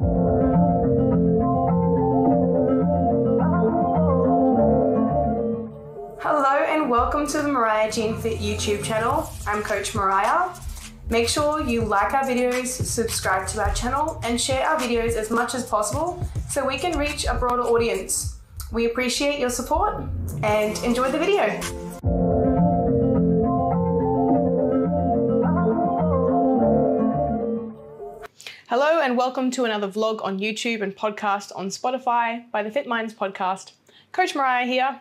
Hello and welcome to the Mariah Gene Fit YouTube channel. I'm Coach Mariah. Make sure you like our videos, subscribe to our channel, and share our videos as much as possible so we can reach a broader audience. We appreciate your support and enjoy the video. Hello and welcome to another vlog on YouTube and podcast on Spotify by the Fit Minds podcast. Coach Mariah here.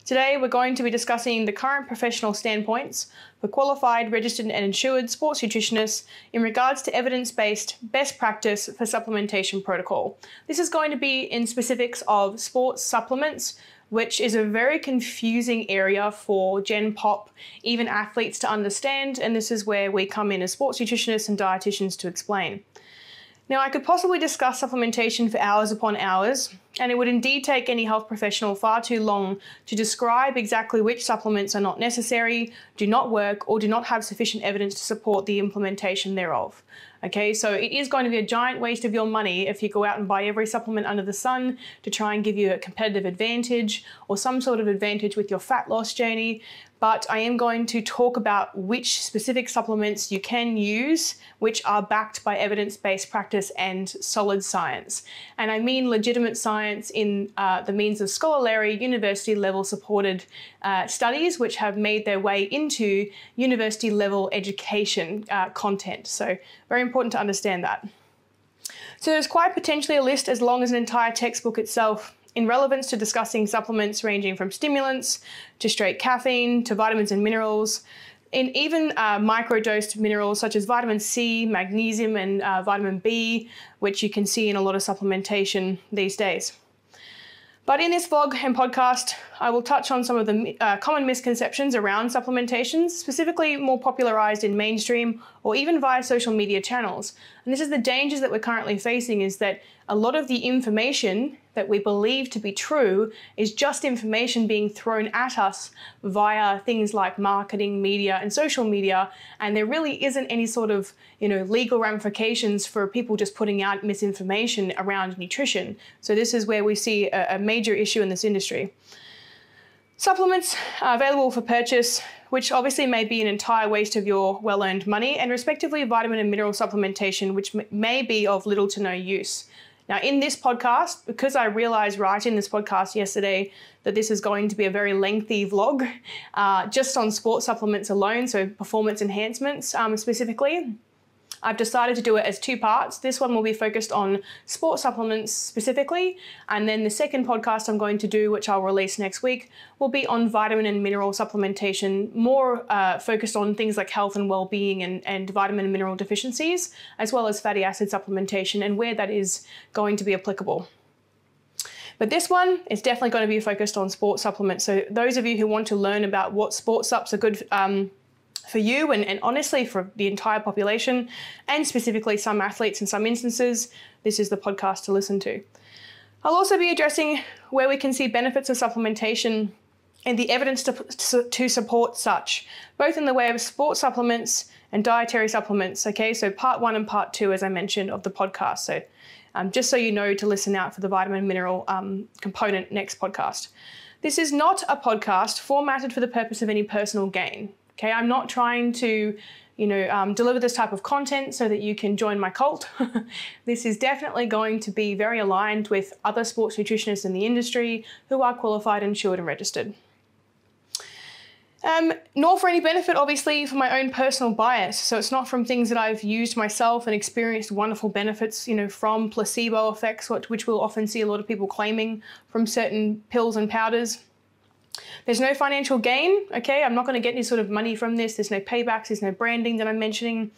Today we're going to be discussing the current professional standpoints for qualified, registered and insured sports nutritionists in regards to evidence-based best practice for supplementation protocol. This is going to be in specifics of sports supplements, which is a very confusing area for Gen Pop, even athletes to understand, and this is where we come in as sports nutritionists and dietitians to explain. Now, I could possibly discuss supplementation for hours upon hours, and it would indeed take any health professional far too long to describe exactly which supplements are not necessary, do not work, or do not have sufficient evidence to support the implementation thereof. Okay, so it is going to be a giant waste of your money if you go out and buy every supplement under the sun to try and give you a competitive advantage or some sort of advantage with your fat loss journey. But I am going to talk about which specific supplements you can use, which are backed by evidence-based practice and solid science. And I mean legitimate science in the means of scholarly, university-level supported studies, which have made their way into university-level education content. So very important to understand that. So there's quite potentially a list as long as an entire textbook itself in relevance to discussing supplements ranging from stimulants to straight caffeine to vitamins and minerals, and even microdosed minerals such as vitamin C, magnesium, and vitamin B, which you can see in a lot of supplementation these days. But in this vlog and podcast, I will touch on some of the common misconceptions around supplementations, specifically more popularized in mainstream or even via social media channels. And this is the dangers that we're currently facing, is that a lot of the information that we believe to be true is just information being thrown at us via things like marketing, media, and social media, and there really isn't any sort of, legal ramifications for people just putting out misinformation around nutrition. So this is where we see a major issue in this industry. Supplements are available for purchase, which obviously may be an entire waste of your well-earned money, and respectively vitamin and mineral supplementation, which may be of little to no use. Now, in this podcast, because I realized right in this podcast yesterday that this is going to be a very lengthy vlog, just on sports supplements alone, so performance enhancements specifically, I've decided to do it as two parts. This one will be focused on sports supplements specifically, and then the second podcast I'm going to do, which I'll release next week, will be on vitamin and mineral supplementation, more focused on things like health and well-being and vitamin and mineral deficiencies, as well as fatty acid supplementation and where that is going to be applicable. But this one is definitely going to be focused on sports supplements. So those of you who want to learn about what sports supps are good for you and honestly for the entire population, and specifically some athletes in some instances, this is the podcast to listen to. I'll also be addressing where we can see benefits of supplementation and the evidence to support such, both in the way of sports supplements and dietary supplements. Okay, so part 1 and part 2, as I mentioned, of the podcast. So just so you know to listen out for the vitamin and mineral component next podcast. This is not a podcast formatted for the purpose of any personal gain. Okay, I'm not trying to, deliver this type of content so that you can join my cult. This is definitely going to be very aligned with other sports nutritionists in the industry who are qualified, insured, and registered. Nor for any benefit, obviously, for my own personal bias. So it's not from things that I've used myself and experienced wonderful benefits, from placebo effects, which we'll often see a lot of people claiming from certain pills and powders. There's no financial gain, okay? I'm not going to get any sort of money from this. There's no paybacks, there's no branding that I'm mentioning,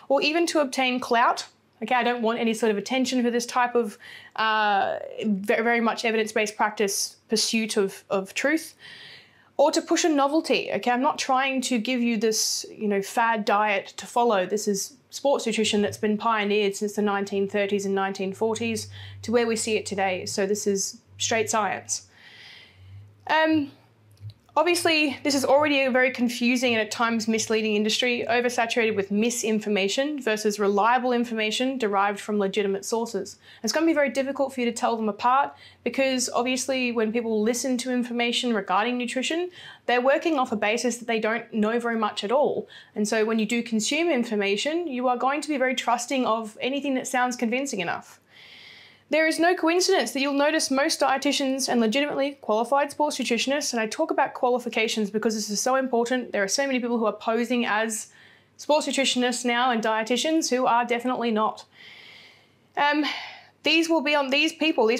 or even to obtain clout. Okay, I don't want any sort of attention for this type of very much evidence-based practice pursuit of truth, or to push a novelty. Okay, I'm not trying to give you this, fad diet to follow. This is sports nutrition that's been pioneered since the 1930s and 1940s to where we see it today. So this is straight science. Obviously, this is already a very confusing and at times misleading industry, oversaturated with misinformation versus reliable information derived from legitimate sources. It's going to be very difficult for you to tell them apart because obviously when people listen to information regarding nutrition, they're working off a basis that they don't know very much at all. And so when you do consume information, you are going to be very trusting of anything that sounds convincing enough. There is no coincidence that you'll notice most dietitians and legitimately qualified sports nutritionists, and I talk about qualifications because this is so important. There are so many people who are posing as sports nutritionists now and dietitians who are definitely not. These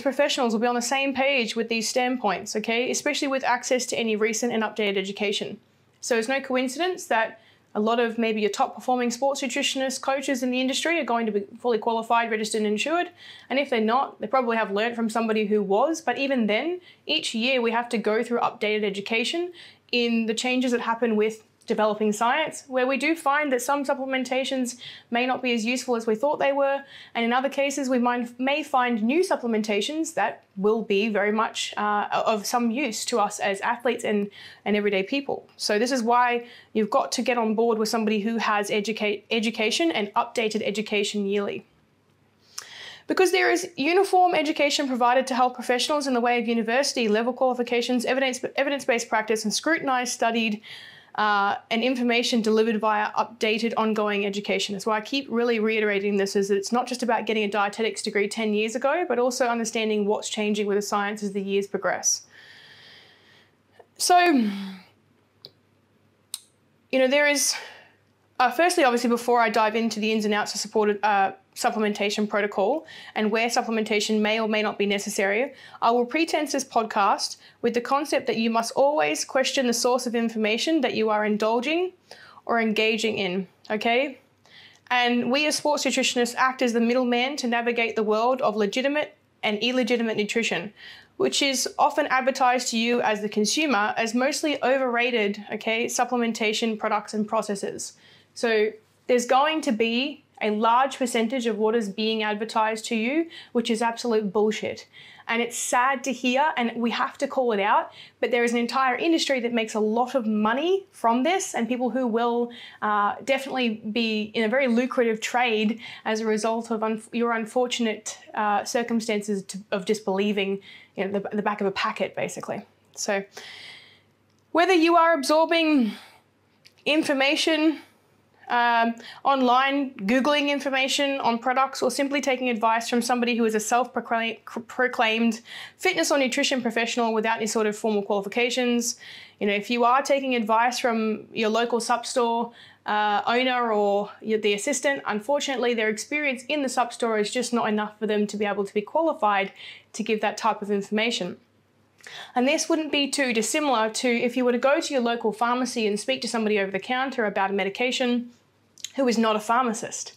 professionals will be on the same page with these standpoints, okay? Especially with access to any recent and updated education. So it's no coincidence that a lot of maybe your top performing sports nutritionist coaches in the industry are going to be fully qualified, registered and insured. And if they're not, they probably have learned from somebody who was. But even then, each year we have to go through updated education in the changes that happen with developing science, where we do find that some supplementations may not be as useful as we thought they were. And in other cases, we may find new supplementations that will be very much of some use to us as athletes and everyday people. So this is why you've got to get on board with somebody who has education and updated education yearly. Because there is uniform education provided to health professionals in the way of university level qualifications, evidence-based practice, and scrutinized, studied, and information delivered via updated ongoing education. That's why I keep really reiterating this, is that it's not just about getting a dietetics degree 10 years ago, but also understanding what's changing with the science as the years progress. So, there is, firstly, obviously, before I dive into the ins and outs of supported supplementation protocol and where supplementation may or may not be necessary, I will pretense this podcast with the concept that you must always question the source of information that you are indulging or engaging in, okay? And we as sports nutritionists act as the middleman to navigate the world of legitimate and illegitimate nutrition, which is often advertised to you as the consumer as mostly overrated, okay, supplementation products and processes. So there's going to be a large percentage of what is being advertised to you, which is absolute bullshit. And it's sad to hear, and we have to call it out, but there is an entire industry that makes a lot of money from this, and people who will definitely be in a very lucrative trade as a result of your unfortunate circumstances of disbelieving the back of a packet, basically. So whether you are absorbing information online, Googling information on products, or simply taking advice from somebody who is a self-proclaimed fitness or nutrition professional without any sort of formal qualifications. If you are taking advice from your local substore owner or the assistant, unfortunately their experience in the substore is just not enough for them to be able to be qualified to give that type of information. And this wouldn't be too dissimilar to if you were to go to your local pharmacy and speak to somebody over the counter about a medication who is not a pharmacist.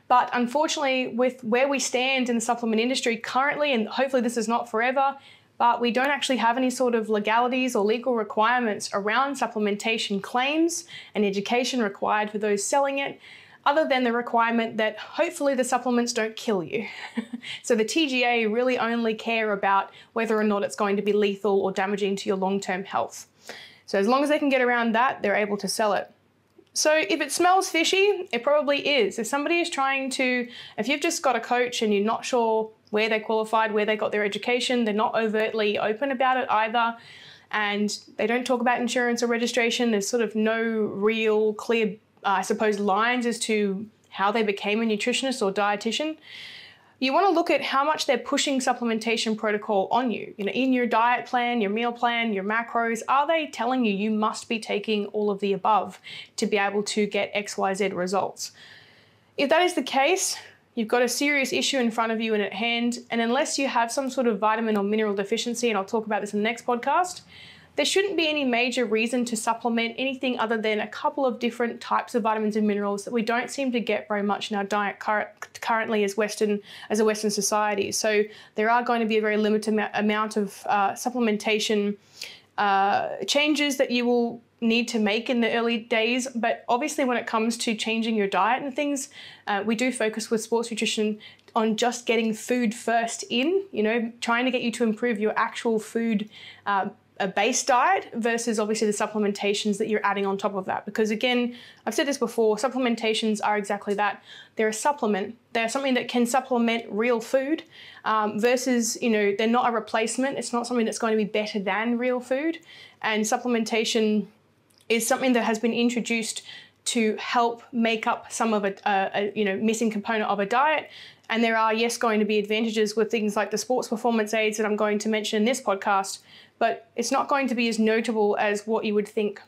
But unfortunately, with where we stand in the supplement industry currently, and hopefully this is not forever, but we don't actually have any sort of legalities or legal requirements around supplementation claims and education required for those selling it, other than the requirement that hopefully the supplements don't kill you. So the TGA really only care about whether or not it's going to be lethal or damaging to your long-term health. So as long as they can get around that, they're able to sell it. So if it smells fishy, it probably is. If you've just got a coach and you're not sure where they qualified, where they got their education, they're not overtly open about it either, and they don't talk about insurance or registration, there's sort of no real clear, lines as to how they became a nutritionist or dietitian, you want to look at how much they're pushing supplementation protocol on you. In your diet plan, your meal plan, your macros, are they telling you you must be taking all of the above to be able to get XYZ results? If that is the case, you've got a serious issue in front of you and at hand, and unless you have some sort of vitamin or mineral deficiency, and I'll talk about this in the next podcast, there shouldn't be any major reason to supplement anything other than a couple of different types of vitamins and minerals that we don't seem to get very much in our diet currently as a Western society. So there are going to be a very limited amount of supplementation changes that you will need to make in the early days. But obviously when it comes to changing your diet and things, we do focus with sports nutrition on just getting food first in, trying to get you to improve your actual food a base diet versus obviously the supplementations that you're adding on top of that. Because again, I've said this before, supplementations are exactly that. They're a supplement. They're something that can supplement real food versus, they're not a replacement. It's not something that's going to be better than real food. And supplementation is something that has been introduced to help make up some of a missing component of a diet. And there are, yes, going to be advantages with things like the sports performance aids that I'm going to mention in this podcast, but it's not going to be as notable as what you would think.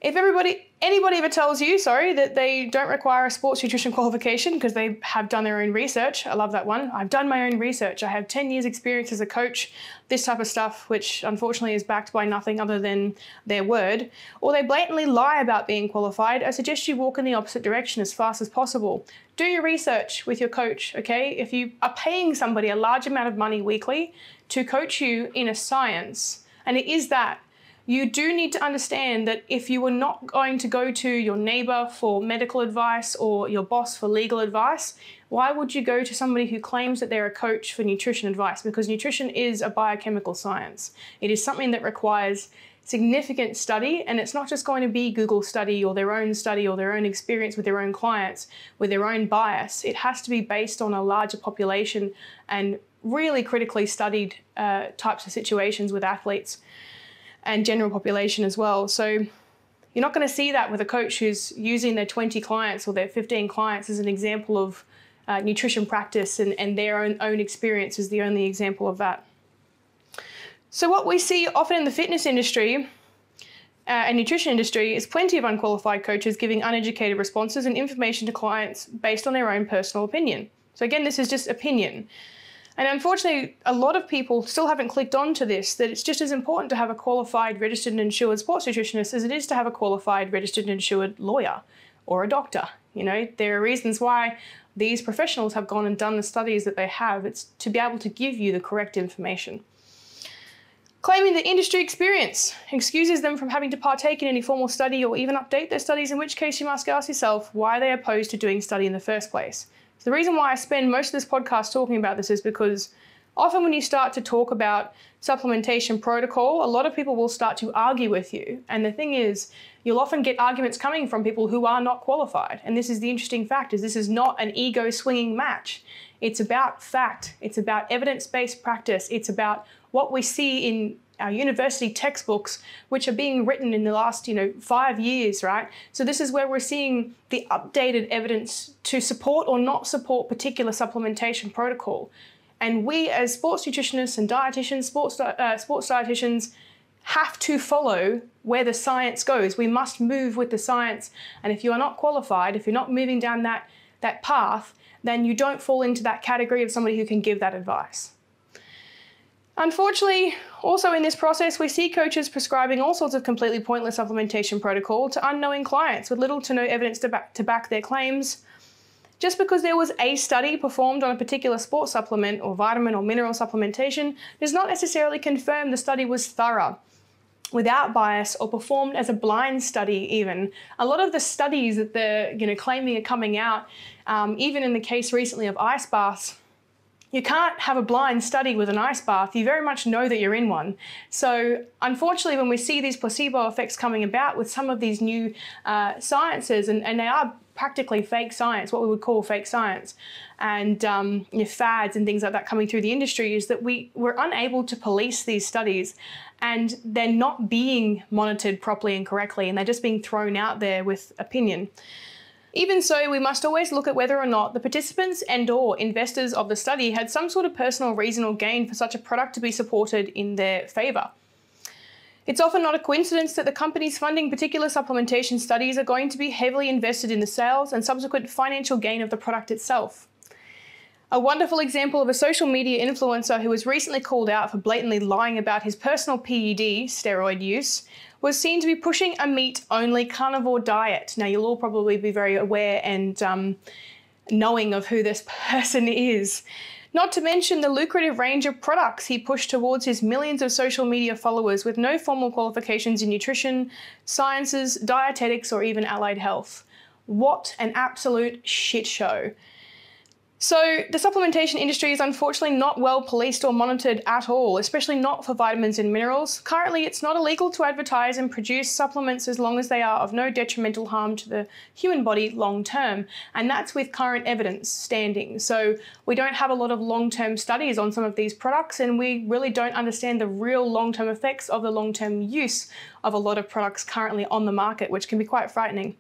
If anybody ever tells you, that they don't require a sports nutrition qualification because they have done their own research, I love that one. I've done my own research. I have 10 years experience as a coach, this type of stuff, which unfortunately is backed by nothing other than their word, or they blatantly lie about being qualified, I suggest you walk in the opposite direction as fast as possible. Do your research with your coach, okay? If you are paying somebody a large amount of money weekly to coach you in a science, and it is that, you do need to understand that if you were not going to go to your neighbor for medical advice or your boss for legal advice, why would you go to somebody who claims that they're a coach for nutrition advice? Because nutrition is a biochemical science. It is something that requires significant study, and it's not just going to be Google study or their own experience with their own clients, with their own bias. It has to be based on a larger population and really critically studied types of situations with athletes and general population as well. So you're not going to see that with a coach who's using their 20 clients or their 15 clients as an example of nutrition practice, and their own experience is the only example of that. So what we see often in the fitness industry and nutrition industry is plenty of unqualified coaches giving uneducated responses and information to clients based on their own personal opinion. So again, this is just opinion. And unfortunately, a lot of people still haven't clicked on to this, that it's just as important to have a qualified, registered and insured sports nutritionist as it is to have a qualified, registered and insured lawyer or a doctor. There are reasons why these professionals have gone and done the studies that they have. It's to be able to give you the correct information. Claiming that industry experience excuses them from having to partake in any formal study or even update their studies, in which case you must ask yourself why they are opposed to doing study in the first place. So the reason why I spend most of this podcast talking about this is because often when you start to talk about supplementation protocol, a lot of people will start to argue with you. And the thing is, you'll often get arguments coming from people who are not qualified. And this is the interesting fact, is this is not an ego swinging match. It's about fact. It's about evidence-based practice. It's about what we see in our university textbooks, which are being written in the last, 5 years, right? So this is where we're seeing the updated evidence to support or not support particular supplementation protocol. And we as sports nutritionists and dietitians, sports dietitians, have to follow where the science goes. We must move with the science. And if you are not qualified, if you're not moving down that path, then you don't fall into that category of somebody who can give that advice. Unfortunately, also in this process, we see coaches prescribing all sorts of completely pointless supplementation protocol to unknowing clients with little to no evidence to back their claims. Just because there was a study performed on a particular sports supplement or vitamin or mineral supplementation does not necessarily confirm the study was thorough, without bias, or performed as a blind study even. A lot of the studies that they're claiming are coming out, even in the case recently of ice baths, you can't have a blind study with an ice bath. You very much know that you're in one. So unfortunately, when we see these placebo effects coming about with some of these new sciences, and they are practically fake science, what we would call fake science, and fads and things like that coming through the industry, is that we're unable to police these studies, and they're not being monitored properly and correctly, and they're just being thrown out there with opinion. Even so, we must always look at whether or not the participants and/or investors of the study had some sort of personal reason or gain for such a product to be supported in their favour. It's often not a coincidence that the companies funding particular supplementation studies are going to be heavily invested in the sales and subsequent financial gain of the product itself. A wonderful example of a social media influencer who was recently called out for blatantly lying about his personal PED, steroid use, was seen to be pushing a meat-only carnivore diet. Now, you'll all probably be very aware and knowing of who this person is. Not to mention the lucrative range of products he pushed towards his millions of social media followers with no formal qualifications in nutrition, sciences, dietetics, or even allied health. What an absolute shit show. So the supplementation industry is unfortunately not well policed or monitored at all, especially not for vitamins and minerals. Currently, it's not illegal to advertise and produce supplements as long as they are of no detrimental harm to the human body long term. And that's with current evidence standing. So we don't have a lot of long-term studies on some of these products, and we really don't understand the real long-term effects of the long-term use of a lot of products currently on the market, which can be quite frightening.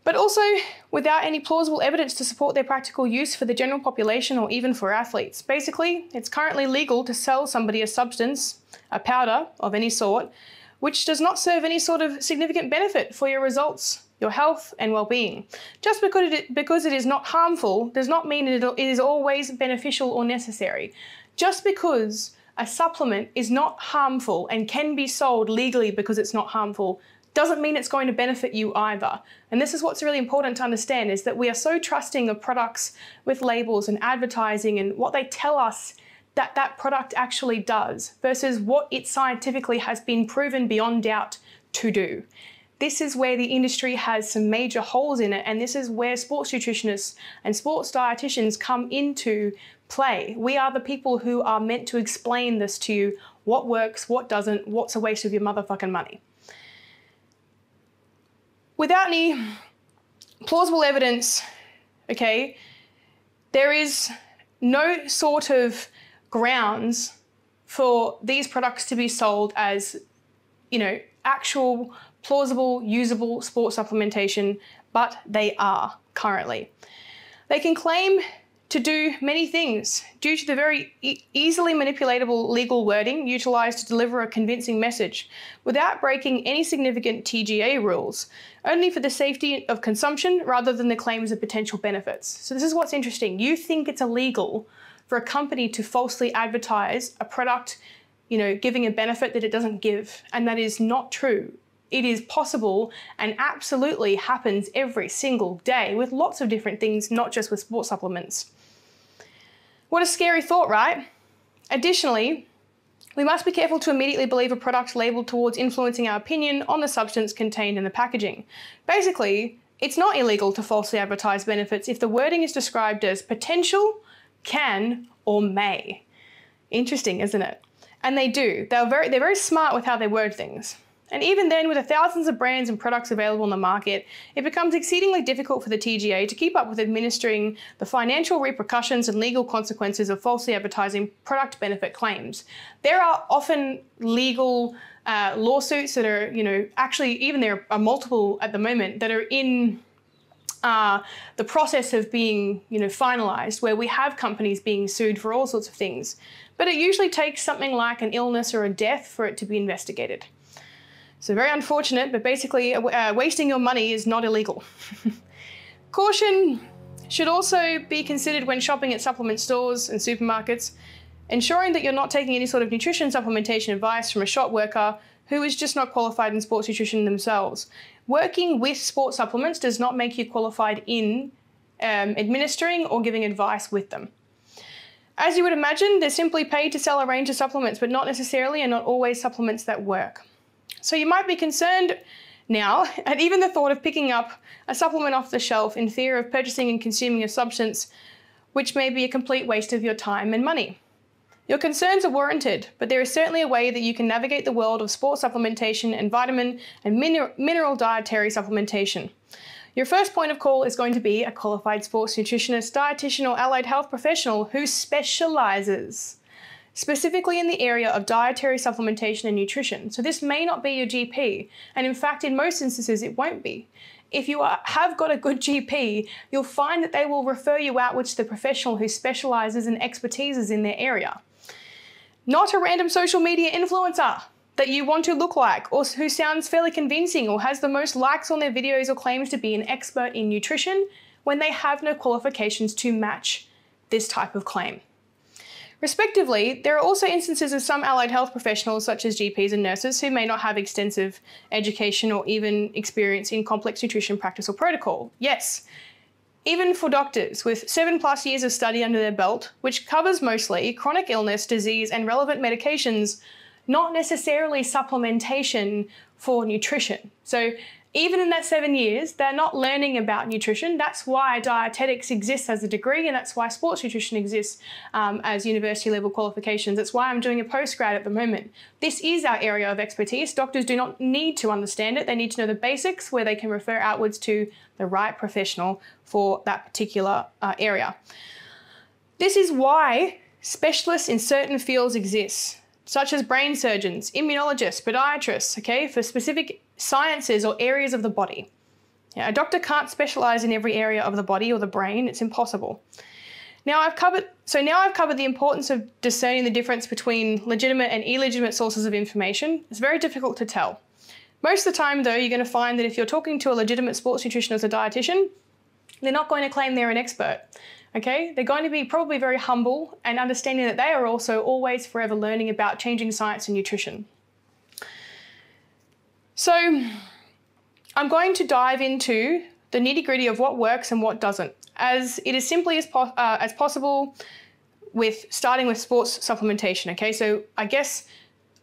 But also without any plausible evidence to support their practical use for the general population or even for athletes. Basically, it's currently legal to sell somebody a substance, a powder of any sort, which does not serve any sort of significant benefit for your results, your health and well-being. Just because it is not harmful does not mean it is always beneficial or necessary. Just because a supplement is not harmful and can be sold legally because it's not harmful doesn't mean it's going to benefit you either. And this is what's really important to understand, is that we are so trusting of products with labels and advertising and what they tell us that that product actually does versus what it scientifically has been proven beyond doubt to do. This is where the industry has some major holes in it, and this is where sports nutritionists and sports dietitians come into play. We are the people who are meant to explain this to you, what works, what doesn't, what's a waste of your motherfucking money. Without any plausible evidence, okay, there is no sort of grounds for these products to be sold as, actual, plausible, usable sports supplementation, but they are currently. They can claim to do many things due to the very easily manipulatable legal wording utilised to deliver a convincing message without breaking any significant TGA rules, only for the safety of consumption rather than the claims of potential benefits. So this is what's interesting. You think it's illegal for a company to falsely advertise a product, giving a benefit that it doesn't give, and that is not true. It is possible and absolutely happens every single day with lots of different things, not just with sports supplements. What a scary thought, right? Additionally, we must be careful to immediately believe a product labeled towards influencing our opinion on the substance contained in the packaging. Basically, it's not illegal to falsely advertise benefits if the wording is described as potential, can, or may. Interesting, isn't it? And they do. They're very smart with how they word things. And even then, with the thousands of brands and products available on the market, it becomes exceedingly difficult for the TGA to keep up with administering the financial repercussions and legal consequences of falsely advertising product benefit claims. There are often legal lawsuits that are, actually even there are multiple at the moment that are in the process of being, finalized, where we have companies being sued for all sorts of things. But it usually takes something like an illness or a death for it to be investigated. So very unfortunate, but basically wasting your money is not illegal. Caution should also be considered when shopping at supplement stores and supermarkets, ensuring that you're not taking any sort of nutrition supplementation advice from a shop worker who is just not qualified in sports nutrition themselves. Working with sports supplements does not make you qualified in administering or giving advice with them. As you would imagine, they're simply paid to sell a range of supplements, but not necessarily and not always supplements that work. So you might be concerned now at even the thought of picking up a supplement off the shelf in fear of purchasing and consuming a substance which may be a complete waste of your time and money. Your concerns are warranted, but there is certainly a way that you can navigate the world of sports supplementation and vitamin and mineral dietary supplementation. Your first point of call is going to be a qualified sports nutritionist, dietitian, or allied health professional who specializes specifically in the area of dietary supplementation and nutrition. So this may not be your GP, and in fact, in most instances, it won't be. If you have got a good GP, you'll find that they will refer you outwards to the professional who specializes and expertises in their area. Not a random social media influencer that you want to look like, or who sounds fairly convincing or has the most likes on their videos or claims to be an expert in nutrition when they have no qualifications to match this type of claim. Respectively, there are also instances of some allied health professionals such as GPs and nurses who may not have extensive education or even experience in complex nutrition practice or protocol. Yes, even for doctors with 7+ years of study under their belt, which covers mostly chronic illness, disease, and relevant medications, not necessarily supplementation for nutrition. So even in that 7 years, they're not learning about nutrition. That's why dietetics exists as a degree, and that's why sports nutrition exists as university level qualifications. That's why I'm doing a postgrad at the moment. This is our area of expertise. Doctors do not need to understand it. They need to know the basics where they can refer outwards to the right professional for that particular area. This is why specialists in certain fields exist, such as brain surgeons, immunologists, podiatrists, okay, for specific sciences or areas of the body. A doctor can't specialize in every area of the body or the brain. It's impossible. Now I've covered the importance of discerning the difference between legitimate and illegitimate sources of information. It's very difficult to tell. Most of the time, though, you're going to find that if you're talking to a legitimate sports nutritionist or dietitian, they're not going to claim they're an expert. Okay, they're going to be probably very humble and understanding that they are also always forever learning about changing science and nutrition. So I'm going to dive into the nitty-gritty of what works and what doesn't, as it is simply as possible with starting with sports supplementation. Okay, so I guess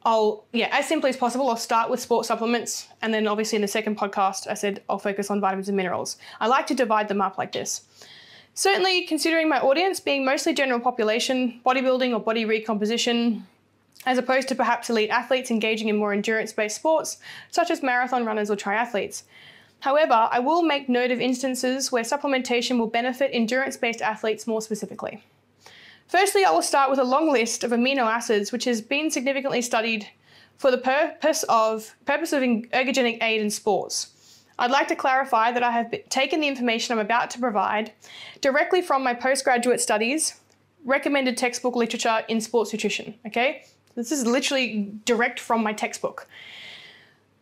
as simply as possible, I'll start with sports supplements, and then obviously in the second podcast, I said I'll focus on vitamins and minerals. I like to divide them up like this. Certainly, considering my audience being mostly general population, bodybuilding or body recomposition, as opposed to perhaps elite athletes engaging in more endurance-based sports, such as marathon runners or triathletes. However, I will make note of instances where supplementation will benefit endurance-based athletes more specifically. Firstly, I will start with a long list of amino acids which has been significantly studied for the purpose of ergogenic aid in sports. I'd like to clarify that I have taken the information I'm about to provide directly from my postgraduate studies, recommended textbook literature in sports nutrition, okay? This is literally direct from my textbook.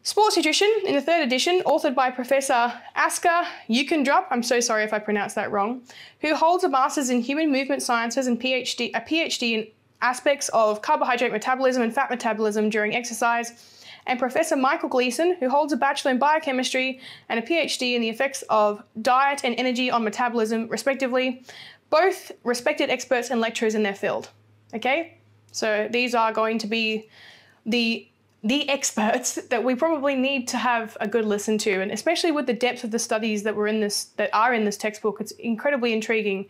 Sports Nutrition, in the 3rd edition, authored by Professor Asker Ukendrup, I'm so sorry if I pronounced that wrong, who holds a Master's in Human Movement Sciences and a PhD in aspects of carbohydrate metabolism and fat metabolism during exercise, and Professor Michael Gleason, who holds a Bachelor in Biochemistry and a PhD in the effects of diet and energy on metabolism, respectively, both respected experts and lecturers in their field. Okay? So these are going to be the experts that we probably need to have a good listen to, and especially with the depth of the studies that are in this textbook, it's incredibly intriguing.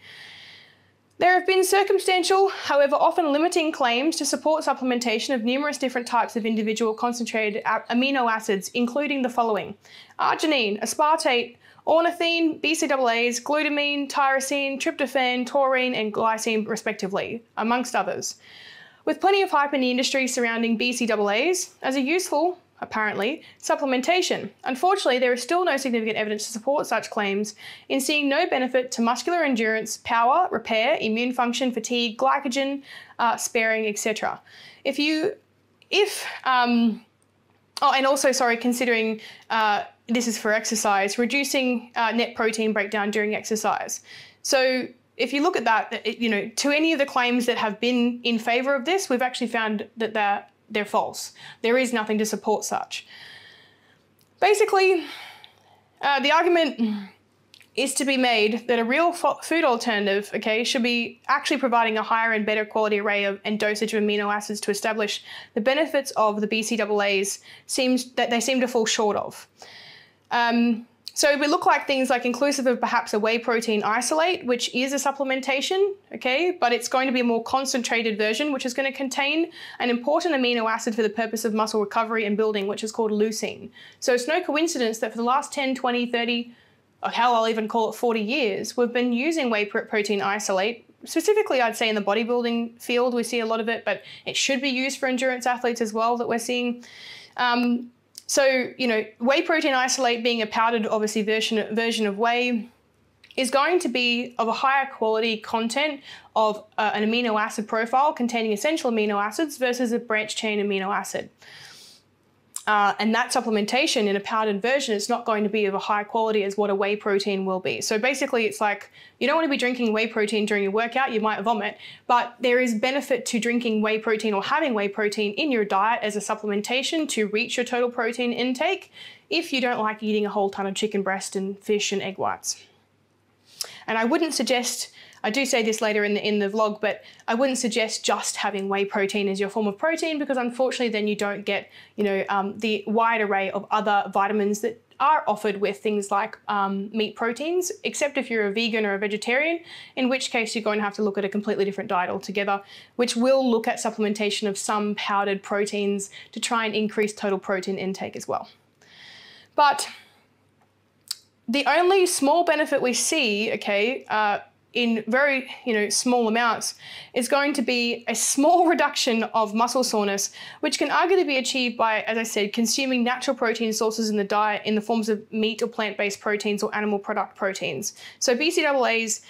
There have been circumstantial, however often limiting claims to support supplementation of numerous different types of individual concentrated amino acids, including the following: arginine, aspartate, ornithine, BCAAs, glutamine, tyrosine, tryptophan, taurine, and glycine, respectively, amongst others. With plenty of hype in the industry surrounding BCAAs as a useful, apparently, supplementation. Unfortunately, there is still no significant evidence to support such claims in seeing no benefit to muscular endurance, power, repair, immune function, fatigue, glycogen, sparing, etc. Considering this is for exercise, reducing net protein breakdown during exercise. So if you look at that, to any of the claims that have been in favor of this, we've actually found that they're false. There is nothing to support such. Basically, the argument is to be made that a real food alternative, okay, should be actually providing a higher and better quality array and dosage of amino acids to establish the benefits of the BCAAs that they seem to fall short of. So it would look like things like inclusive of perhaps a whey protein isolate, which is a supplementation, okay, but it's going to be a more concentrated version, which is going to contain an important amino acid for the purpose of muscle recovery and building, which is called leucine. So it's no coincidence that for the last 10, 20, 30, or hell, I'll even call it 40 years, we've been using whey protein isolate. Specifically, I'd say in the bodybuilding field, we see a lot of it, but it should be used for endurance athletes as well that we're seeing. So, whey protein isolate being a powdered, obviously, version of whey is going to be of a higher quality content of an amino acid profile containing essential amino acids versus a branched chain amino acid. And that supplementation in a powdered version is not going to be of a high quality as what a whey protein will be. So basically it's like, you don't want to be drinking whey protein during your workout, you might vomit, but there is benefit to drinking whey protein or having whey protein in your diet as a supplementation to reach your total protein intake if you don't like eating a whole ton of chicken breast and fish and egg whites. And I wouldn't suggest, I do say this later in the vlog, but I wouldn't suggest just having whey protein as your form of protein, because unfortunately then you don't get, the wide array of other vitamins that are offered with things like meat proteins, except if you're a vegan or a vegetarian, in which case you're going to have to look at a completely different diet altogether, which will look at supplementation of some powdered proteins to try and increase total protein intake as well. But the only small benefit we see, okay, in very small amounts, is going to be a small reduction of muscle soreness, which can arguably be achieved by, as I said, consuming natural protein sources in the diet in the forms of meat or plant-based proteins or animal product proteins. So BCAAs,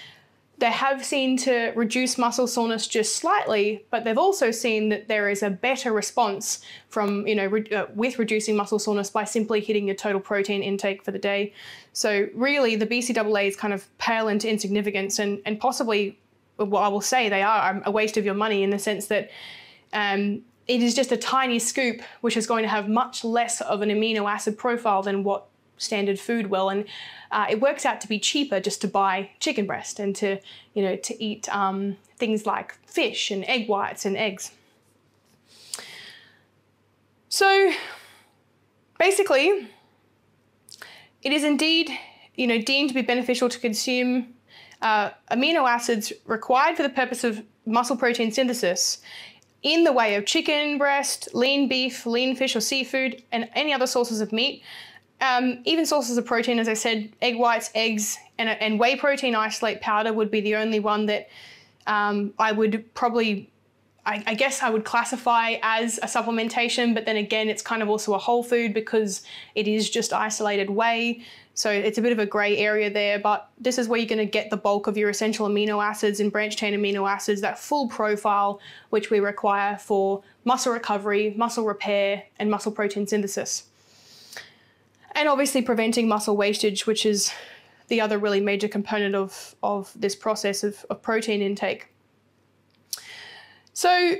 they have seen to reduce muscle soreness just slightly, but they've also seen that there is a better response from, with reducing muscle soreness by simply hitting your total protein intake for the day. So really the BCAAs kind of pale into insignificance and possibly, well, I will say they are a waste of your money in the sense that it is just a tiny scoop, which is going to have much less of an amino acid profile than what standard food will, and it works out to be cheaper just to buy chicken breast and to eat things like fish and egg whites and eggs. So basically, it is indeed deemed to be beneficial to consume amino acids required for the purpose of muscle protein synthesis in the way of chicken breast, lean beef, lean fish or seafood, and any other sources of meat. Even sources of protein, as I said, egg whites, eggs, and whey protein isolate powder would be the only one that I would probably, I guess I would classify as a supplementation, but then again, it's kind of also a whole food because it is just isolated whey. So it's a bit of a gray area there, but this is where you're going to get the bulk of your essential amino acids and branched chain amino acids, that full profile which we require for muscle recovery, muscle repair, and muscle protein synthesis. And obviously preventing muscle wastage, which is the other really major component of this process of protein intake. So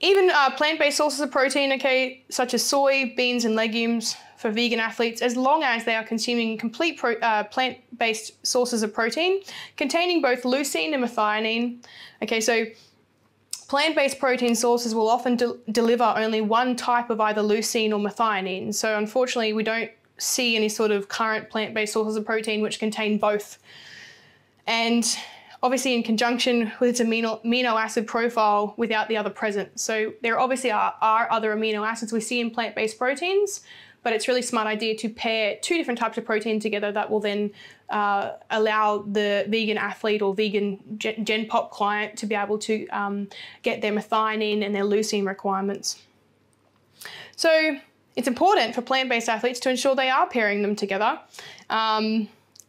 even plant-based sources of protein, okay, such as soy, beans, and legumes for vegan athletes, as long as they are consuming complete plant-based sources of protein containing both leucine and methionine. Okay, so plant-based protein sources will often deliver only one type of either leucine or methionine. So unfortunately, we don't see any sort of current plant-based sources of protein which contain both. And obviously in conjunction with its amino acid profile without the other present. So there obviously are other amino acids we see in plant-based proteins, but it's really a smart idea to pair two different types of protein together that will then allow the vegan athlete or vegan Gen Pop client to be able to get their methionine and their leucine requirements. So it's important for plant-based athletes to ensure they are pairing them together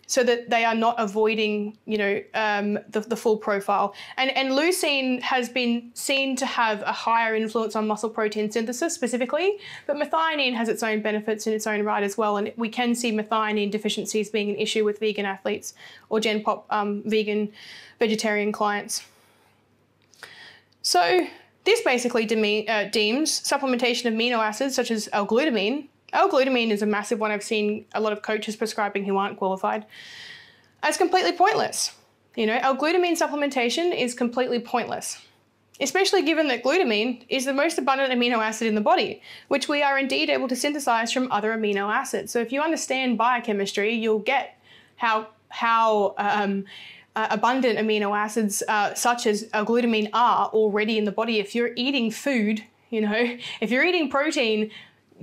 so that they are not avoiding, the full profile. And leucine has been seen to have a higher influence on muscle protein synthesis specifically, but methionine has its own benefits in its own right as well. And we can see methionine deficiencies being an issue with vegan athletes or Gen Pop vegan vegetarian clients. So this basically deems supplementation of amino acids such as L-glutamine. L-glutamine is a massive one I've seen a lot of coaches prescribing who aren't qualified, as completely pointless. L-glutamine supplementation is completely pointless, especially given that glutamine is the most abundant amino acid in the body, which we are indeed able to synthesize from other amino acids. So if you understand biochemistry, you'll get how abundant amino acids such as glutamine are already in the body. If you're eating food, if you're eating protein,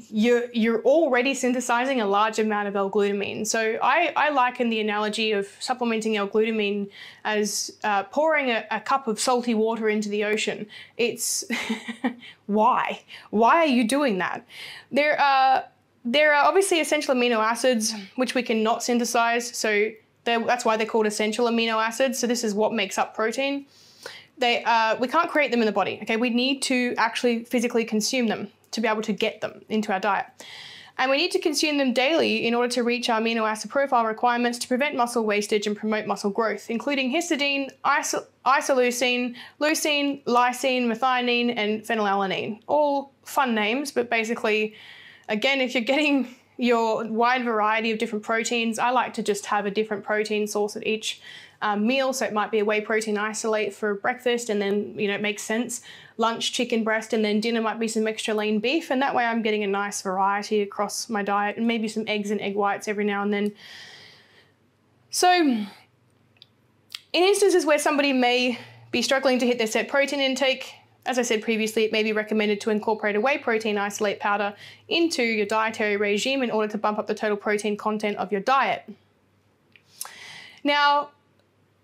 you're already synthesizing a large amount of L-glutamine. So I liken the analogy of supplementing L-glutamine as pouring a cup of salty water into the ocean. It's why? Why are you doing that? There are obviously essential amino acids which we cannot synthesize. So that's why they're called essential amino acids. So this is what makes up protein. We can't create them in the body. Okay, we need to actually physically consume them to be able to get them into our diet. And we need to consume them daily in order to reach our amino acid profile requirements to prevent muscle wastage and promote muscle growth, including histidine, isoleucine, leucine, lysine, methionine, and phenylalanine. All fun names, but basically, again, if you're getting your wide variety of different proteins, I like to just have a different protein source at each meal. So it might be a whey protein isolate for breakfast, and then, it makes sense. Lunch, chicken breast, and then dinner might be some extra lean beef. And that way I'm getting a nice variety across my diet, and maybe some eggs and egg whites every now and then. So in instances where somebody may be struggling to hit their set protein intake, as I said previously, it may be recommended to incorporate a whey protein isolate powder into your dietary regime in order to bump up the total protein content of your diet. Now,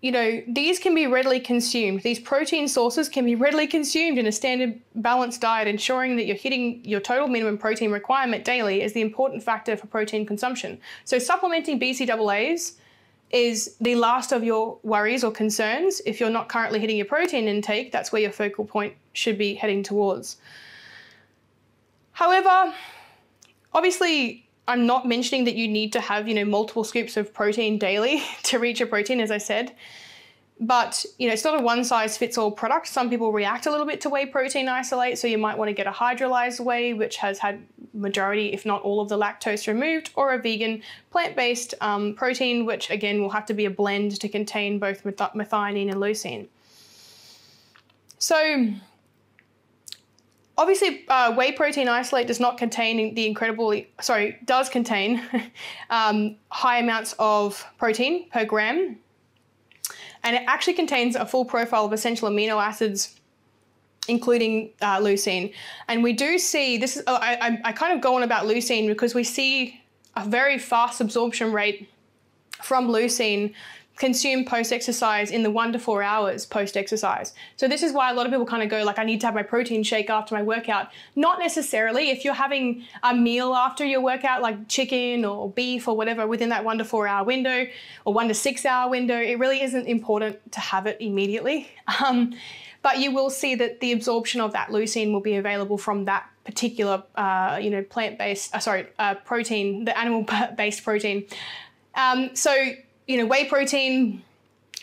these can be readily consumed. These protein sources can be readily consumed in a standard balanced diet. Ensuring that you're hitting your total minimum protein requirement daily is the important factor for protein consumption. So supplementing BCAAs is the last of your worries or concerns. If you're not currently hitting your protein intake, that's where your focal point should be heading towards. However, obviously, I'm not mentioning that you need to have, multiple scoops of protein daily to reach your protein, as I said. But, it's not a one-size-fits-all product. Some people react a little bit to whey protein isolate, so you might want to get a hydrolyzed whey, which has had majority, if not all, of the lactose removed, or a vegan plant-based protein, which, again, will have to be a blend to contain both methionine and leucine. So, obviously, whey protein isolate does not contain does contain high amounts of protein per gram. And it actually contains a full profile of essential amino acids, including leucine. And we do see, I kind of go on about leucine because we see a very fast absorption rate from leucine consumed post-exercise in the 1 to 4 hours post-exercise. So this is why a lot of people kind of go like, I need to have my protein shake after my workout. Not necessarily. If you're having a meal after your workout, like chicken or beef or whatever, within that 1 to 4 hour window or 1 to 6 hour window, it really isn't important to have it immediately. But you will see that the absorption of that leucine will be available from that particular, plant-based, protein, the animal-based protein. Whey protein,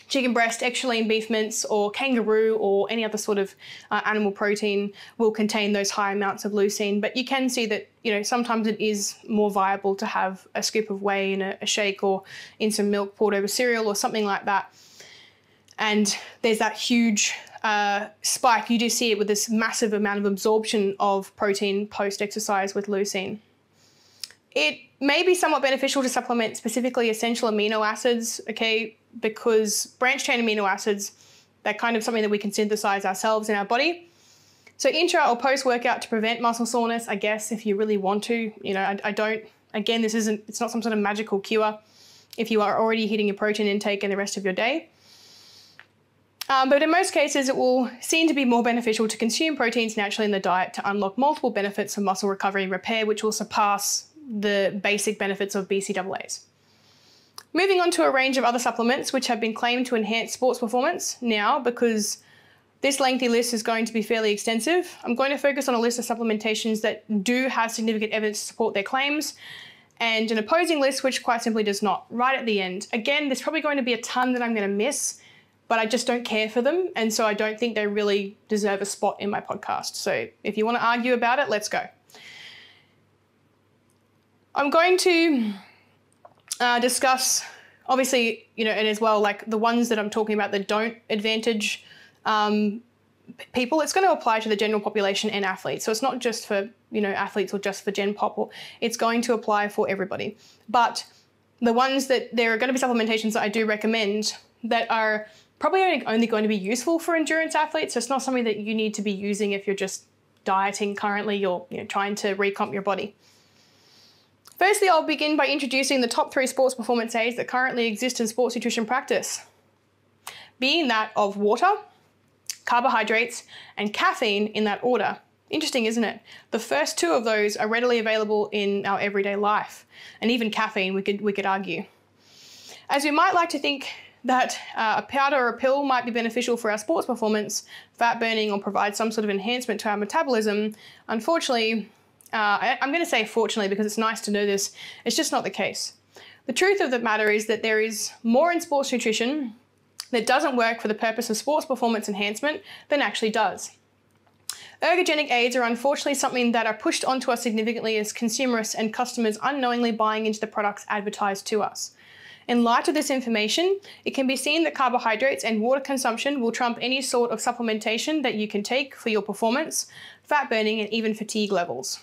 chicken breast, extra lean beef mince, or kangaroo, or any other sort of animal protein will contain those high amounts of leucine. But you can see that, sometimes it is more viable to have a scoop of whey in a shake or in some milk poured over cereal or something like that. And there's that huge spike. You do see it with this massive amount of absorption of protein post-exercise with leucine. It may be somewhat beneficial to supplement specifically essential amino acids, okay, because branched chain amino acids, they're kind of something that we can synthesize ourselves in our body. So intra or post-workout to prevent muscle soreness, I guess, if you really want to. I don't, again, it's not some sort of magical cure if you are already hitting your protein intake in the rest of your day. But in most cases, it will seem to be more beneficial to consume proteins naturally in the diet to unlock multiple benefits of muscle recovery and repair, which will surpass the basic benefits of BCAAs. Moving on to a range of other supplements which have been claimed to enhance sports performance. Now, because this lengthy list is going to be fairly extensive, I'm going to focus on a list of supplementations that do have significant evidence to support their claims, and an opposing list which quite simply does not, right at the end. Again, there's probably going to be a ton that I'm going to miss, but I just don't care for them, and so I don't think they really deserve a spot in my podcast. So if you want to argue about it, let's go. I'm going to discuss, obviously, and as well, like the ones that I'm talking about that don't advantage people. It's going to apply to the general population and athletes. So it's not just for, athletes or just for Gen Pop. It's going to apply for everybody. But the ones that there are going to be supplementations that I do recommend that are probably only going to be useful for endurance athletes. So it's not something that you need to be using if you're just dieting currently or trying to recomp your body. Firstly, I'll begin by introducing the top 3 sports performance aids that currently exist in sports nutrition practice, being that of water, carbohydrates, and caffeine in that order. Interesting, isn't it? The first 2 of those are readily available in our everyday life, and even caffeine, we could argue. As we might like to think that a powder or a pill might be beneficial for our sports performance, fat burning, or provide some sort of enhancement to our metabolism, unfortunately, I'm going to say fortunately because it's nice to know this, it's just not the case. The truth of the matter is that there is more in sports nutrition that doesn't work for the purpose of sports performance enhancement than actually does. Ergogenic aids are unfortunately something that are pushed onto us significantly as consumerists and customers unknowingly buying into the products advertised to us. In light of this information, it can be seen that carbohydrates and water consumption will trump any sort of supplementation that you can take for your performance, fat burning, and even fatigue levels.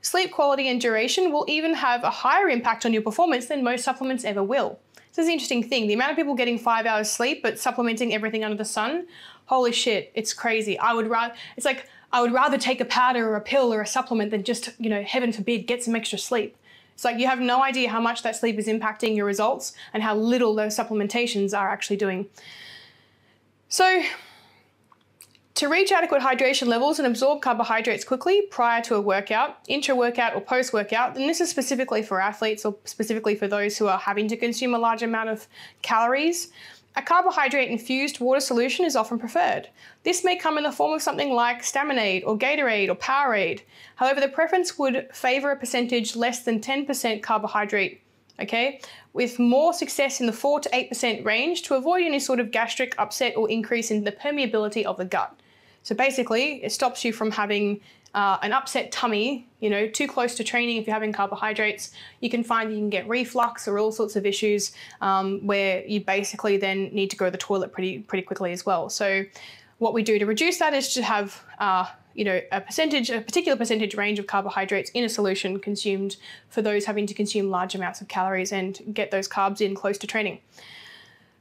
Sleep quality and duration will even have a higher impact on your performance than most supplements ever will. This is the interesting thing. The amount of people getting 5 hours sleep but supplementing everything under the sun, holy shit, it's crazy. I would rather take a powder or a pill or a supplement than just, heaven forbid, get some extra sleep. It's like you have no idea how much that sleep is impacting your results and how little those supplementations are actually doing. So, to reach adequate hydration levels and absorb carbohydrates quickly prior to a workout, intra-workout or post-workout, and this is specifically for athletes or specifically for those who are having to consume a large amount of calories, a carbohydrate-infused water solution is often preferred. This may come in the form of something like Staminade or Gatorade or Powerade. However, the preference would favor a percentage less than 10% carbohydrate, okay, with more success in the 4 to 8% range to avoid any sort of gastric upset or increase in the permeability of the gut. So basically, it stops you from having an upset tummy, too close to training if you're having carbohydrates. You can find you can get reflux or all sorts of issues where you basically then need to go to the toilet pretty quickly as well. So what we do to reduce that is to have a particular percentage range of carbohydrates in a solution consumed for those having to consume large amounts of calories and get those carbs in close to training.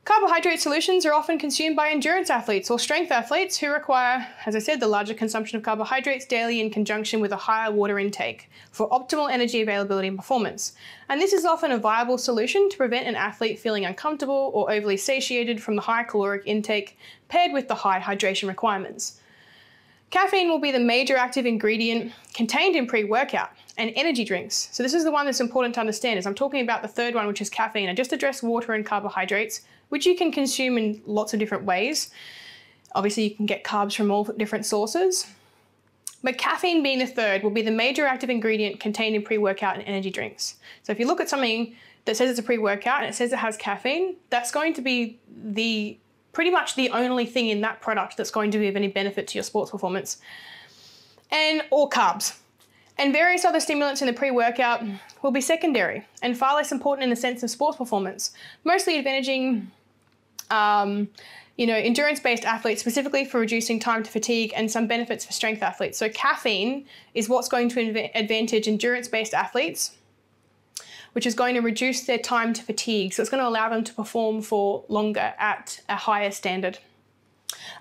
Carbohydrate solutions are often consumed by endurance athletes or strength athletes who require, as I said, the larger consumption of carbohydrates daily in conjunction with a higher water intake for optimal energy availability and performance. And this is often a viable solution to prevent an athlete feeling uncomfortable or overly satiated from the high caloric intake paired with the high hydration requirements. Caffeine will be the major active ingredient contained in pre-workout and energy drinks. So this is the one that's important to understand, as I'm talking about the third one, which is caffeine. I just addressed water and carbohydrates, which you can consume in lots of different ways. Obviously, you can get carbs from all different sources. But caffeine being the third will be the major active ingredient contained in pre-workout and energy drinks. So if you look at something that says it's a pre-workout and it says it has caffeine, that's going to be pretty much the only thing in that product that's going to be of any benefit to your sports performance. Or carbs. And various other stimulants in the pre-workout will be secondary and far less important in the sense of sports performance, mostly advantaging endurance-based athletes, specifically for reducing time to fatigue and some benefits for strength athletes. So caffeine is what's going to advantage endurance-based athletes, which is going to reduce their time to fatigue. So it's going to allow them to perform for longer at a higher standard.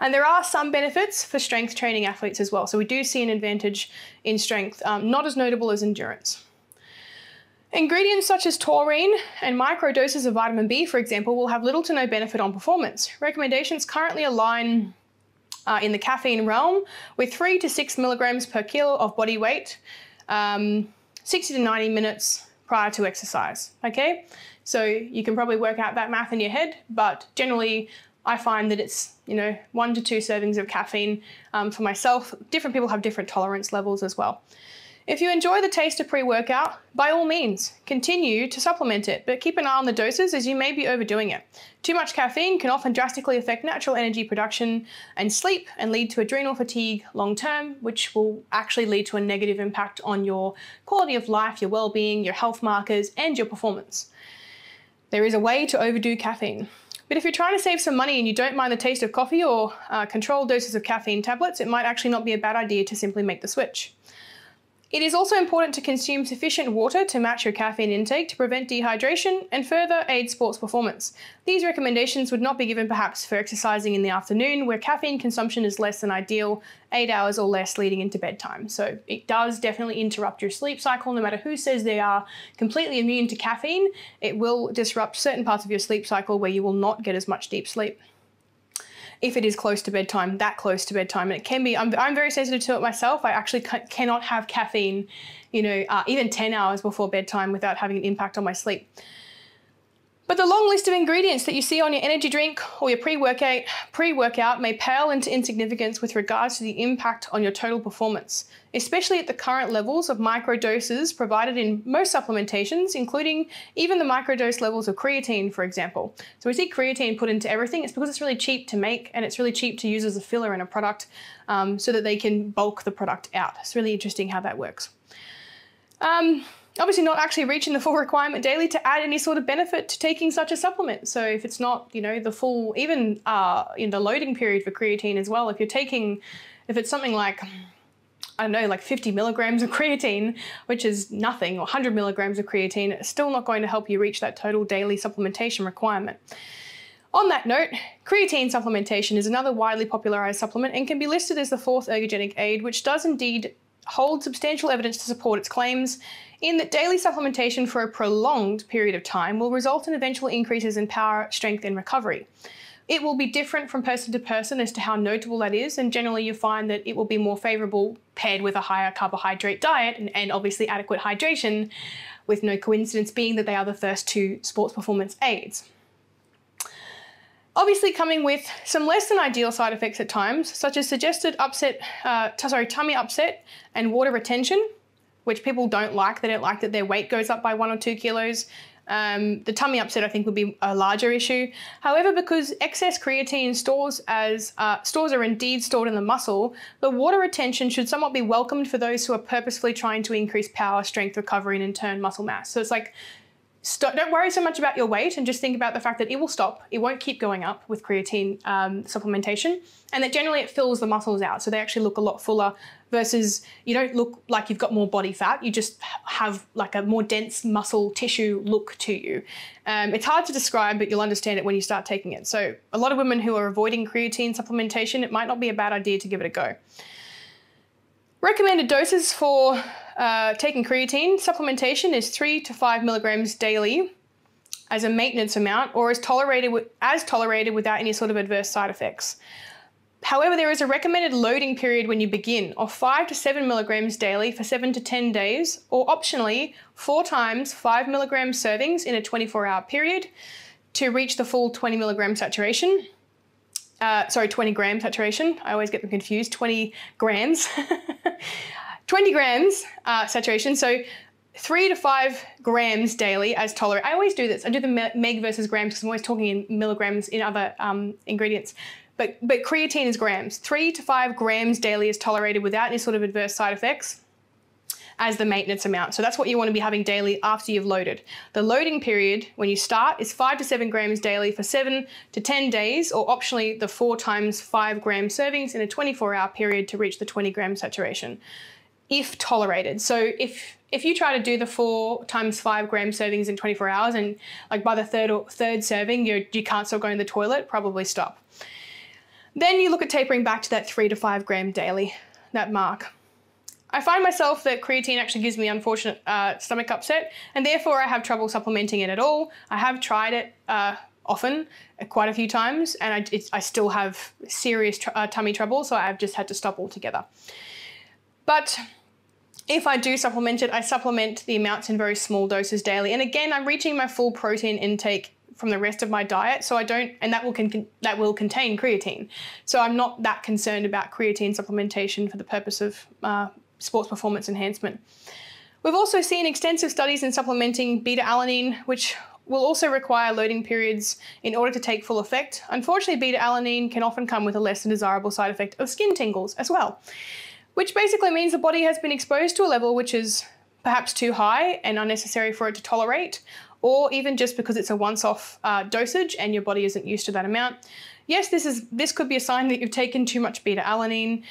And there are some benefits for strength training athletes as well. So we do see an advantage in strength, not as notable as endurance. Ingredients such as taurine and micro doses of vitamin B, for example, will have little to no benefit on performance. Recommendations currently align in the caffeine realm with 3 to 6 milligrams per kilo of body weight, 60 to 90 minutes prior to exercise, okay? So you can probably work out that math in your head, but generally I find that it's 1 to 2 servings of caffeine for myself. Different people have different tolerance levels as well. If you enjoy the taste of pre-workout, by all means, continue to supplement it, but keep an eye on the doses as you may be overdoing it. Too much caffeine can often drastically affect natural energy production and sleep and lead to adrenal fatigue long term, which will actually lead to a negative impact on your quality of life, your well-being, your health markers, and your performance. There is a way to overdo caffeine. But if you're trying to save some money and you don't mind the taste of coffee or controlled doses of caffeine tablets, it might actually not be a bad idea to simply make the switch. It is also important to consume sufficient water to match your caffeine intake to prevent dehydration and further aid sports performance. These recommendations would not be given perhaps for exercising in the afternoon, where caffeine consumption is less than ideal, 8 hours or less leading into bedtime. So it does definitely interrupt your sleep cycle. No matter who says they are completely immune to caffeine, it will disrupt certain parts of your sleep cycle where you will not get as much deep sleep. If it is close to bedtime, that close to bedtime. And it can be, I'm very sensitive to it myself. I actually cannot have caffeine, even 10 hours before bedtime without having an impact on my sleep. But the long list of ingredients that you see on your energy drink or your pre-workout may pale into insignificance with regards to the impact on your total performance, especially at the current levels of microdoses provided in most supplementations, including even the microdose levels of creatine, for example. So we see creatine put into everything. It's because it's really cheap to make and it's really cheap to use as a filler in a product so that they can bulk the product out. It's really interesting how that works. obviously not actually reaching the full requirement daily to add any sort of benefit to taking such a supplement. So if it's not, the full, even in the loading period for creatine as well, if it's something like, I don't know, like 50 milligrams of creatine, which is nothing, or 100 milligrams of creatine, it's still not going to help you reach that total daily supplementation requirement. On that note, creatine supplementation is another widely popularized supplement and can be listed as the fourth ergogenic aid, which does indeed hold substantial evidence to support its claims in that daily supplementation for a prolonged period of time will result in eventual increases in power, strength, and recovery. It will be different from person to person as to how notable that is, and generally you find that it will be more favorable paired with a higher carbohydrate diet and obviously adequate hydration, with no coincidence being that they are the first two sports performance aids. Obviously coming with some less than ideal side effects at times, such as suggested tummy upset and water retention, which people don't like. They don't like that their weight goes up by 1 or 2 kilos. The tummy upset, I think, would be a larger issue. However, because excess creatine stores are indeed stored in the muscle, the water retention should somewhat be welcomed for those who are purposefully trying to increase power, strength, recovery, and in turn muscle mass. So it's like, don't worry so much about your weight and just think about the fact that it will stop. It won't keep going up with creatine supplementation, and that generally it fills the muscles out. So they actually look a lot fuller versus you don't look like you've got more body fat. You just have like a more dense muscle tissue look to you. It's hard to describe, but you'll understand it when you start taking it. So a lot of women who are avoiding creatine supplementation, it might not be a bad idea to give it a go. Recommended doses for taking creatine supplementation is 3 to 5 milligrams daily as a maintenance amount, or as tolerated without any sort of adverse side effects. However, there is a recommended loading period when you begin of 5 to 7 milligrams daily for 7 to 10 days, or optionally 4 times 5 milligram servings in a 24-hour period to reach the full 20 milligram saturation. 20 gram saturation. I always get them confused. 20 grams. 20 grams saturation. So 3 to 5 grams daily as tolerated. I always do this. I do the meg versus grams because I'm always talking in milligrams in other ingredients. But creatine is grams. 3 to 5 grams daily is tolerated without any sort of adverse side effects as the maintenance amount. So that's what you want to be having daily after you've loaded. The loading period when you start is 5 to 7 grams daily for 7 to 10 days, or optionally the 4 times 5 gram servings in a 24-hour period to reach the 20 gram saturation, if tolerated. So if you try to do the 4 times 5 gram servings in 24 hours and like by the third serving you can't still go in the toilet, probably stop. Then you look at tapering back to that 3 to 5 gram daily, that mark. I find myself that creatine actually gives me unfortunate stomach upset, and therefore I have trouble supplementing it at all. I have tried it often, quite a few times, and I still have serious tummy trouble, so I've just had to stop altogether. But if I do supplement it, I supplement the amounts in very small doses daily. And again, I'm reaching my full protein intake from the rest of my diet, so that will contain creatine. So I'm not that concerned about creatine supplementation for the purpose of sports performance enhancement. We've also seen extensive studies in supplementing beta-alanine, which will also require loading periods in order to take full effect. Unfortunately, beta-alanine can often come with a less than desirable side effect of skin tingles as well, which basically means the body has been exposed to a level which is perhaps too high and unnecessary for it to tolerate, or even just because it's a once-off dosage and your body isn't used to that amount. Yes, this could be a sign that you've taken too much beta-alanine,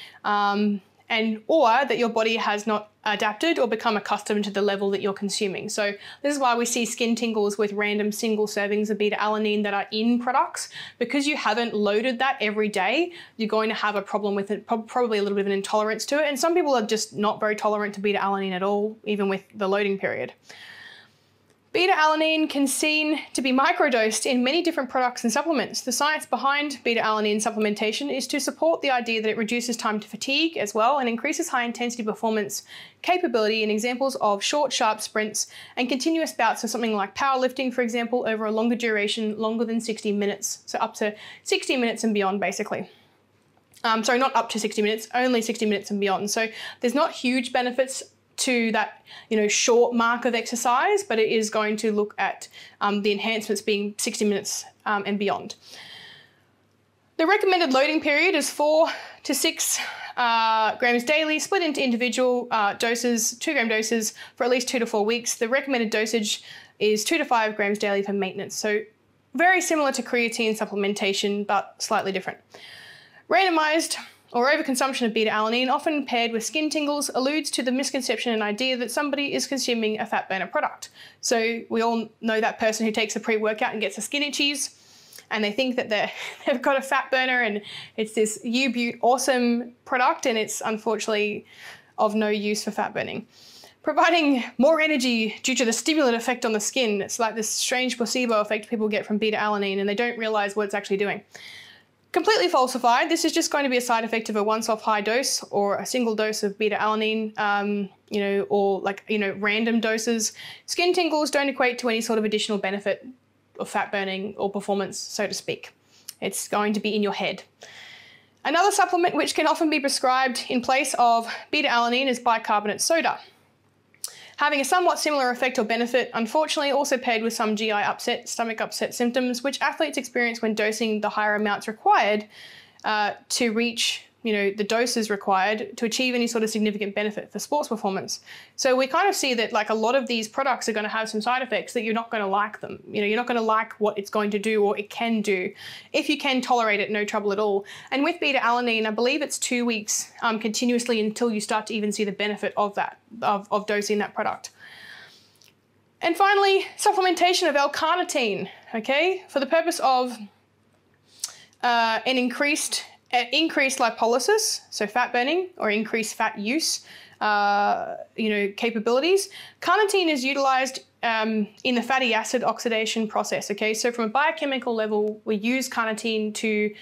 or that your body has not adapted or become accustomed to the level that you're consuming. So this is why we see skin tingles with random single servings of beta-alanine that are in products. Because you haven't loaded that every day, you're going to have a problem with it, probably a little bit of an intolerance to it. And some people are just not very tolerant to beta-alanine at all, even with the loading period. Beta-alanine can be seen to be microdosed in many different products and supplements. The science behind beta-alanine supplementation is to support the idea that it reduces time to fatigue as well and increases high-intensity performance capability in examples of short, sharp sprints and continuous bouts of something like powerlifting, for example, over a longer duration, longer than 60 minutes. So up to 60 minutes and beyond, basically. Sorry, not up to 60 minutes, only 60 minutes and beyond. So there's not huge benefits to that, short mark of exercise, but it is going to look at the enhancements being 60 minutes and beyond. The recommended loading period is 4 to 6 grams daily, split into individual doses, 2 gram doses for at least 2 to 4 weeks. The recommended dosage is 2 to 5 grams daily for maintenance. So very similar to creatine supplementation, but slightly different. Randomized or overconsumption of beta-alanine, often paired with skin tingles, alludes to the misconception and idea that somebody is consuming a fat burner product. So we all know that person who takes a pre-workout and gets the skin itchies, and they think that they've got a fat burner and it's this U-Butte awesome product, and it's unfortunately of no use for fat burning. Providing more energy due to the stimulant effect on the skin. It's like this strange placebo effect people get from beta-alanine, and they don't realize what it's actually doing. Completely falsified. This is just going to be a side effect of a once-off high dose or a single dose of beta-alanine, or random doses. Skin tingles don't equate to any sort of additional benefit of fat burning or performance, so to speak. It's going to be in your head. Another supplement which can often be prescribed in place of beta-alanine is bicarbonate soda. Having a somewhat similar effect or benefit, unfortunately also paired with some GI upset, stomach upset symptoms, which athletes experience when dosing the higher amounts required to reach the doses required to achieve any sort of significant benefit for sports performance. So we kind of see that like a lot of these products are going to have some side effects that you're not going to like them. You're not going to like what it's going to do or it can do. If you can tolerate it, no trouble at all. And with beta-alanine, I believe it's 2 weeks continuously until you start to even see the benefit of that, of dosing that product. And finally, supplementation of L-carnitine, okay? For the purpose of an increased lipolysis, so fat burning, or increased fat use, capabilities. Carnitine is utilized in the fatty acid oxidation process, okay? So from a biochemical level, we use carnitine to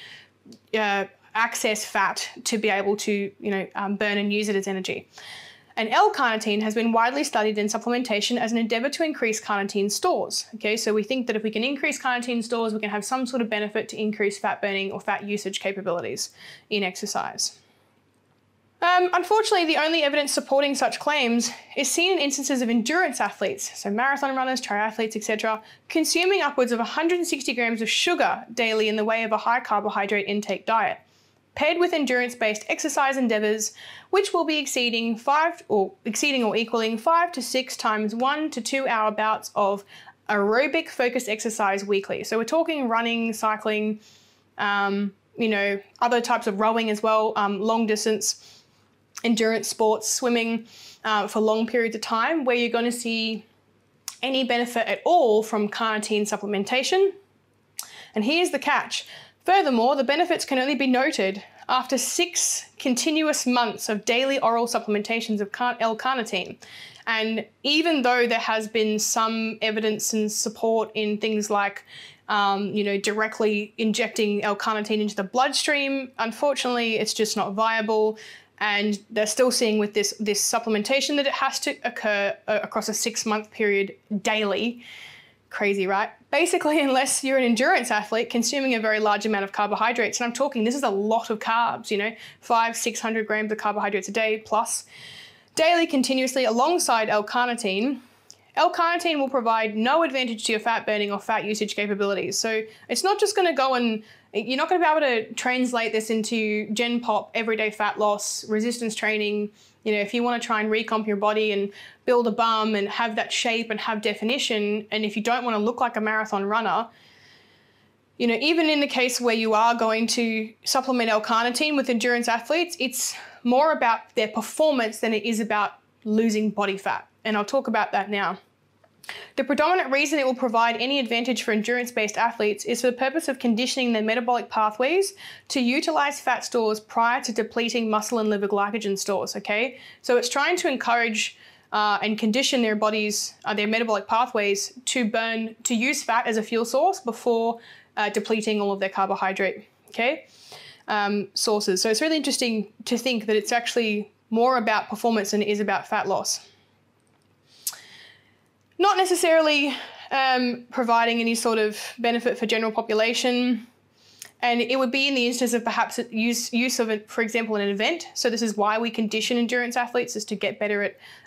access fat to be able to, burn and use it as energy. And L-carnitine has been widely studied in supplementation as an endeavor to increase carnitine stores. Okay, so we think that if we can increase carnitine stores, we can have some sort of benefit to increase fat burning or fat usage capabilities in exercise. Unfortunately, the only evidence supporting such claims is seen in instances of endurance athletes, so marathon runners, triathletes, etc., consuming upwards of 160 grams of sugar daily in the way of a high carbohydrate intake diet, paired with endurance-based exercise endeavors, which will be exceeding or equaling 5 to 6 times 1 to 2 hour bouts of aerobic focused exercise weekly. So we're talking running, cycling, other types of rowing as well, long distance, endurance sports, swimming for long periods of time, where you're going to see any benefit at all from carnitine supplementation. And here's the catch. Furthermore, the benefits can only be noted after 6 continuous months of daily oral supplementations of L-carnitine. And even though there has been some evidence and support in things like, directly injecting L-carnitine into the bloodstream, unfortunately, it's just not viable. And they're still seeing with this supplementation that it has to occur across a 6-month period daily. Crazy, right? Basically, unless you're an endurance athlete consuming a very large amount of carbohydrates, and I'm talking, this is a lot of carbs, 500-600 grams of carbohydrates a day plus, daily continuously alongside L-carnitine. L-carnitine will provide no advantage to your fat burning or fat usage capabilities. So it's not just going to go and, you're not going to be able to translate this into Gen Pop, everyday fat loss, resistance training. If you want to try and recomp your body and build a bum and have that shape and have definition, and if you don't want to look like a marathon runner, even in the case where you are going to supplement L-carnitine with endurance athletes, it's more about their performance than it is about losing body fat. And I'll talk about that now. The predominant reason it will provide any advantage for endurance-based athletes is for the purpose of conditioning their metabolic pathways to utilize fat stores prior to depleting muscle and liver glycogen stores, okay? So it's trying to encourage and condition their bodies, their metabolic pathways to use fat as a fuel source before depleting all of their carbohydrate, okay, sources. So it's really interesting to think that it's actually more about performance than it is about fat loss. Not necessarily providing any sort of benefit for general population. And it would be in the instance of perhaps use of it, for example, in an event. So this is why we condition endurance athletes, is to get better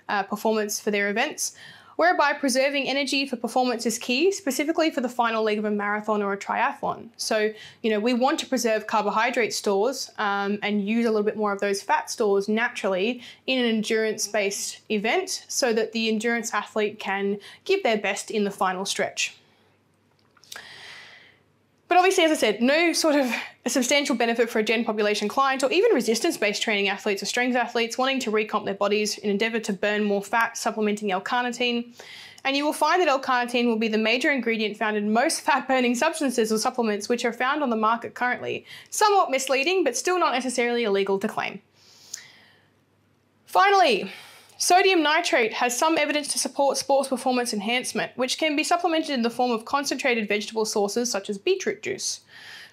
at performance for their events. whereby preserving energy for performance is key, specifically for the final leg of a marathon or a triathlon. So, we want to preserve carbohydrate stores and use a little bit more of those fat stores naturally in an endurance-based event so that the endurance athlete can give their best in the final stretch. But obviously, as I said, no sort of a substantial benefit for a gen population client or even resistance-based training athletes or strength athletes wanting to recomp their bodies in an endeavour to burn more fat, supplementing L-carnitine. And you will find that L-carnitine will be the major ingredient found in most fat-burning substances or supplements which are found on the market currently. Somewhat misleading, but still not necessarily illegal to claim. Finally, sodium nitrate has some evidence to support sports performance enhancement, which can be supplemented in the form of concentrated vegetable sources such as beetroot juice.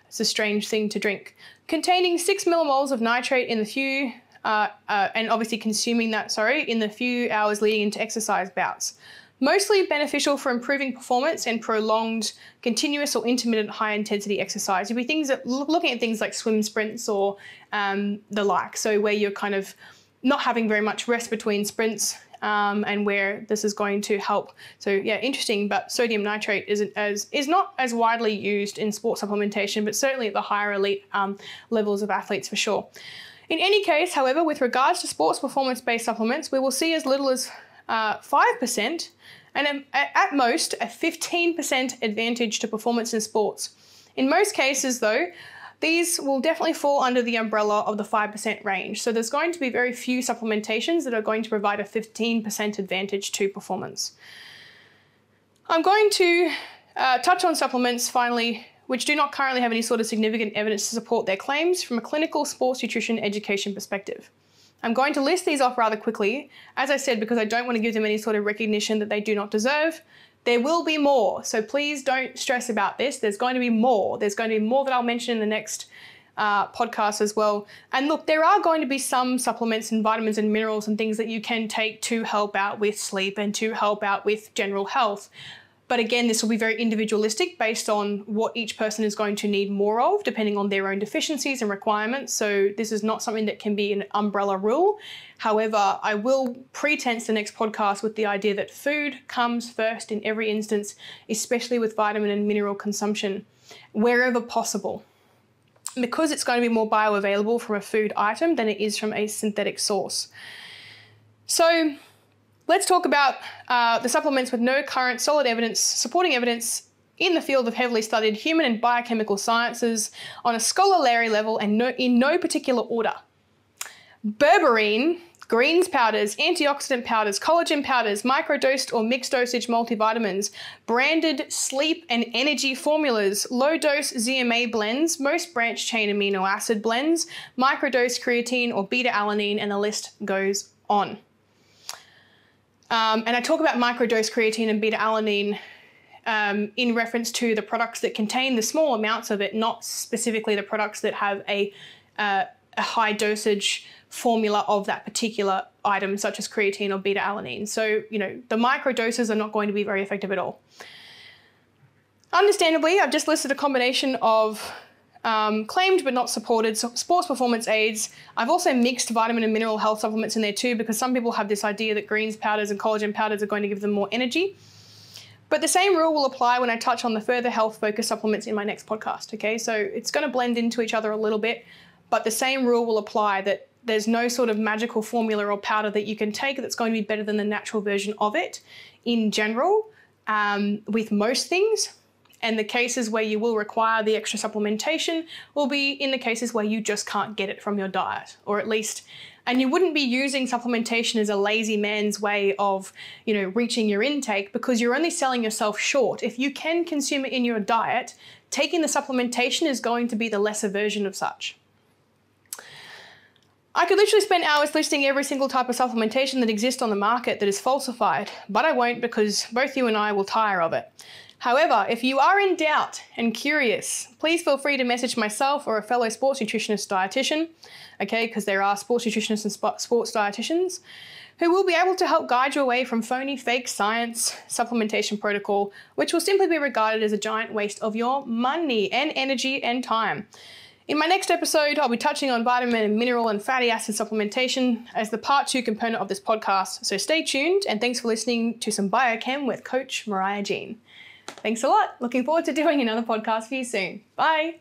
It's a strange thing to drink. Containing 6 millimoles of nitrate in the few, and obviously consuming that, in the few hours leading into exercise bouts. Mostly beneficial for improving performance and prolonged, continuous or intermittent high-intensity exercise. You'll be looking at things like swim sprints or the like, so where you're kind of not having very much rest between sprints and where this is going to help. So yeah, interesting, but sodium nitrate is not as widely used in sports supplementation, but certainly at the higher elite levels of athletes for sure. In any case, however, with regards to sports performance-based supplements, we will see as little as 5% and at most a 15% advantage to performance in sports. In most cases though, these will definitely fall under the umbrella of the 5% range. So there's going to be very few supplementations that are going to provide a 15% advantage to performance. I'm going to touch on supplements finally, which do not currently have any sort of significant evidence to support their claims from a clinical sports nutrition education perspective. I'm going to list these off rather quickly, as I said, because I don't want to give them any sort of recognition that they do not deserve. There will be more, so please don't stress about this. There's going to be more. There's going to be more that I'll mention in the next podcast as well. And look, there are going to be some supplements and vitamins and minerals and things that you can take to help out with sleep and to help out with general health. But again, this will be very individualistic based on what each person is going to need more of, depending on their own deficiencies and requirements. So this is not something that can be an umbrella rule. However, I will pretense the next podcast with the idea that food comes first in every instance, especially with vitamin and mineral consumption, wherever possible. Because it's going to be more bioavailable from a food item than it is from a synthetic source. So let's talk about the supplements with no current solid evidence, supporting evidence in the field of heavily studied human and biochemical sciences on a scholarly level and in no particular order. Berberine, greens powders, antioxidant powders, collagen powders, microdosed or mixed dosage multivitamins, branded sleep and energy formulas, low-dose ZMA blends, most branch-chain amino acid blends, microdose creatine or beta-alanine, and the list goes on. And I talk about microdose creatine and beta-alanine in reference to the products that contain the small amounts of it, not specifically the products that have a high dosage formula of that particular item, such as creatine or beta-alanine. So, the microdoses are not going to be very effective at all. Understandably, I've just listed a combination of claimed but not supported sports performance aids. I've also mixed vitamin and mineral health supplements in there too, because some people have this idea that greens powders and collagen powders are going to give them more energy. But the same rule will apply when I touch on the further health focused supplements in my next podcast, okay? So it's going to blend into each other a little bit, but the same rule will apply, that there's no sort of magical formula or powder that you can take that's going to be better than the natural version of it in general with most things. And the cases where you will require the extra supplementation will be in the cases where you just can't get it from your diet, or at least, and you wouldn't be using supplementation as a lazy man's way of, reaching your intake, because you're only selling yourself short. If you can consume it in your diet, taking the supplementation is going to be the lesser version of such. I could literally spend hours listing every single type of supplementation that exists on the market that is falsified, but I won't, because both you and I will tire of it. However, if you are in doubt and curious, please feel free to message myself or a fellow sports nutritionist dietitian, okay, because there are sports nutritionists and sports dietitians who will be able to help guide you away from phony, fake science supplementation protocol, which will simply be regarded as a giant waste of your money and energy and time. In my next episode, I'll be touching on vitamin and mineral and fatty acid supplementation as the part 2 component of this podcast. So stay tuned, and thanks for listening to some Biochem with Coach Mariah Jean. Thanks a lot. Looking forward to doing another podcast for you soon. Bye.